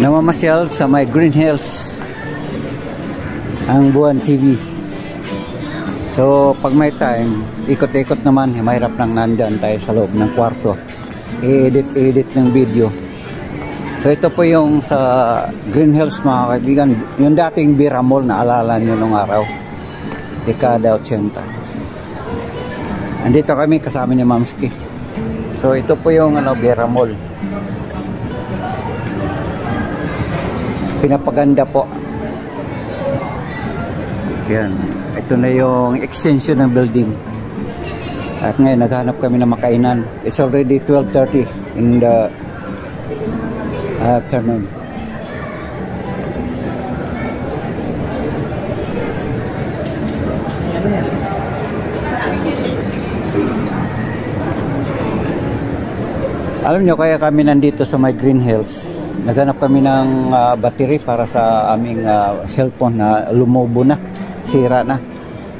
namamasyal sa may Green Hills ang Buwan TV. So pag may time, ikot-ikot naman, mahirap nang nandyan tayo sa loob ng kwarto, i-edit ng video. So ito po yung sa Green Hills mga kaibigan, yung dating Bira Mall na alala nyo nung araw, dekada 80. Andito kami kasama ni Mamski. So ito po yung Bira Mall. Pinapaganda po. Yan. Ito na yung extension ng building. At ngayon naghanap kami ng makainan. It's already 12:30 in the afternoon. Alam nyo, kaya kami nandito sa may Green Hills. Naghanap kami ng battery para sa aming cellphone na lumobo na, sira na.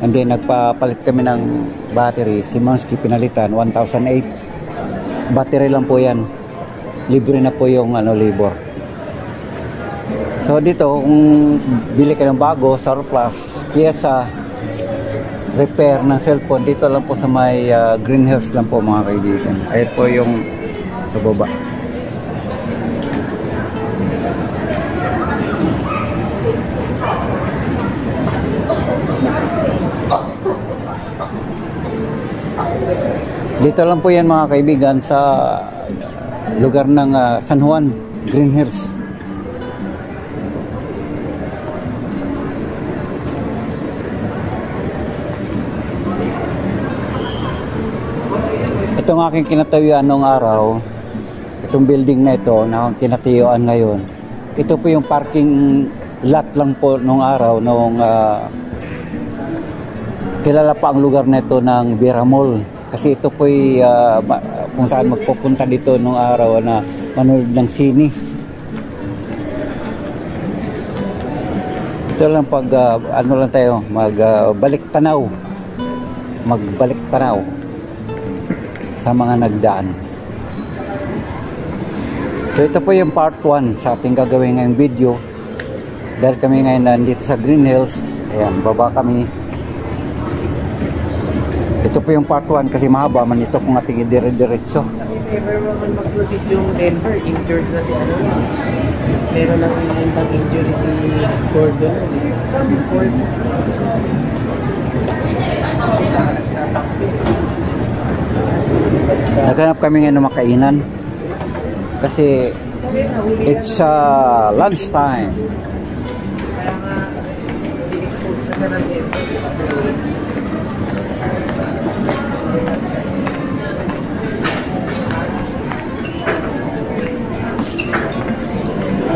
And then nagpapalit kami ng battery. Si Mansky pinalitan, 1,008. Battery lang po yan. Libre na po yung labor. So dito, kung bili ka ng bago, surplus, pyesa, repair ng cellphone, dito lang po sa may Green Hills lang po mga kaibigan. Ayun po yung sa baba. Dito lang po yan mga kaibigan sa lugar ng San Juan, Green Hills. Itong aking kinatayuan nung araw, itong building na ito na akong kinatayuan ngayon, ito po yung parking lot lang po nung araw nung kilala pa ang lugar na ito ng Bira Mall. Kasi ito po kung saan magpupunta dito nung araw na manood ng sine. Ito lang pag lang tayo, magbalik tanaw sa mga nagdaan. So ito po yung part 1 sa ating gagawin ngayong video. Dahil kami ngayon nandito sa Green Hills. Ayan, baba kami. Ito po yung part 1 kasi mahaba man ito kung ating dire-diretso. If ever mag-proceed yung Denver, injured na si meron lang ibang injury si Gordon. Si Gordon. Naghanap kami ngayon ng makainan. Kasi it's lunch time. Kaya nga, i-dispose na siya ng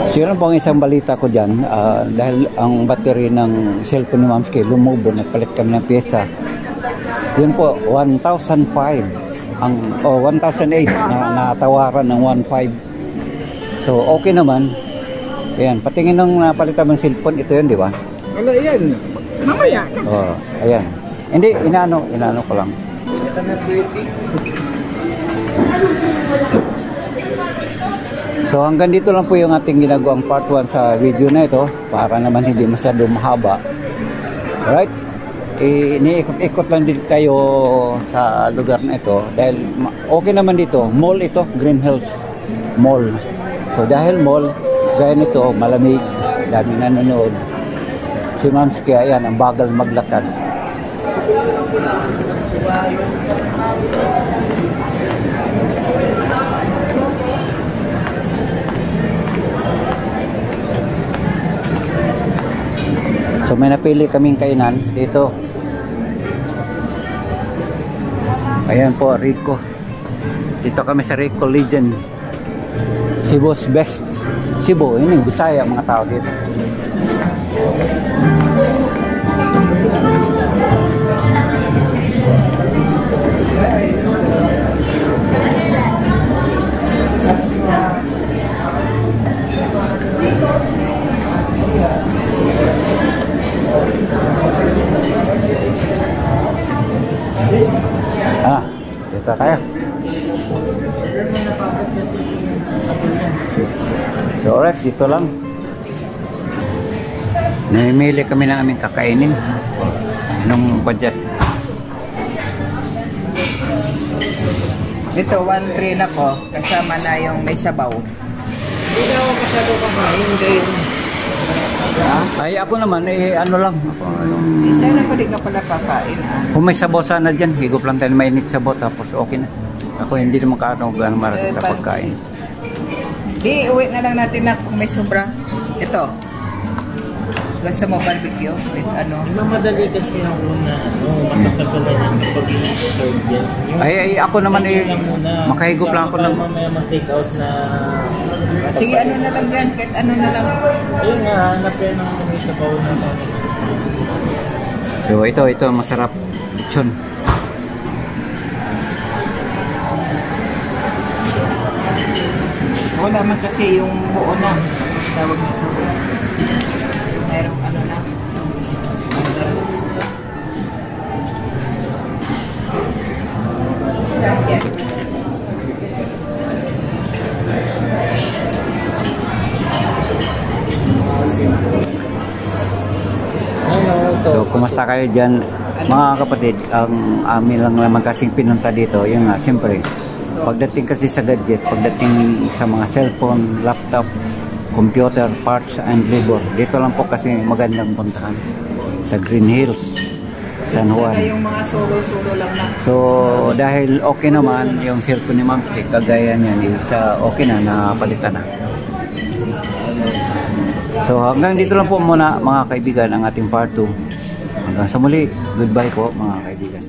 siguro po ang isang balita ko dyan, dahil ang battery ng cellphone ni Mamski lumubo, nagpalit kami ng pyesa. Yun po, 1,005 ang 1,008 na natawaran ng 1,500. So okay naman. Ayan, patingin ng napalitan ng cellphone, ito yun, di ba? Wala yan. Mamaya. Oh, ayan. Hindi, inano ko lang. Ito na 20. So hanggang dito lang po yung ating ginagawang part 1 sa video na ito para naman hindi masyado mahaba. Alright? Iniikot-ikot lang din kayo sa lugar na ito dahil okay naman dito. Mall ito, Green Hills Mall. So dahil mall, gaya nito, malamig, dami nanonood. Si Mamski, ayan, ang bagal maglakad. So may napili kaming kainan dito. Ayan po, Rico. Dito kami sa Rico Legend. Cebu's best. Cebu, yun yung Bisaya mga tao dito. Dito tayo. So So alright, dito lang. Namimili kami ng aming kakainin. Anong budget? Ito, 1-3 na ko. Kasama na yung may sabaw. Hindi na ako masyado kakain dahil Ay ako naman, ano lang. Ako, Sana ko di ka pala kakain. kung may sabaw sana dyan, higop lang tayo mainit sabaw tapos okay na. Ako hindi naman kaano gano'ng marami sa pagkain. Di, uwi na lang natin na kung may sobra. Ito. Gusto mo barbecue? With ano? mamadali kasi ako na matatagalan yung kapag i-serve yan. Ay ako naman makahigop lang ako ng... Mamaya mag-take out na... Sige, ano na lang yan. Kahit ano na lang. Ayun nga, hanapin ang may sabaw na So ito masarap. Lechon. Wala man kasi yung buo na. Tawag nito. Merong ano na. Yan. So kumusta kayo dyan mga kapatid? Ang amin lang naman kasing pinunta dito, yun nga, siyempre pagdating kasi sa gadget, pagdating sa mga cellphone, laptop, computer, parts and labor, dito lang po kasi magandang puntahan sa Green Hills, San Juan. Sana yung mga solo-solo lang na. So dahil okay naman yung cellphone ni Ma'am Stick, kagaya niyan is okay na, napalitan na. So hanggang dito lang po muna mga kaibigan ang ating part 2. Hanggang sa muli, goodbye po mga kaibigan.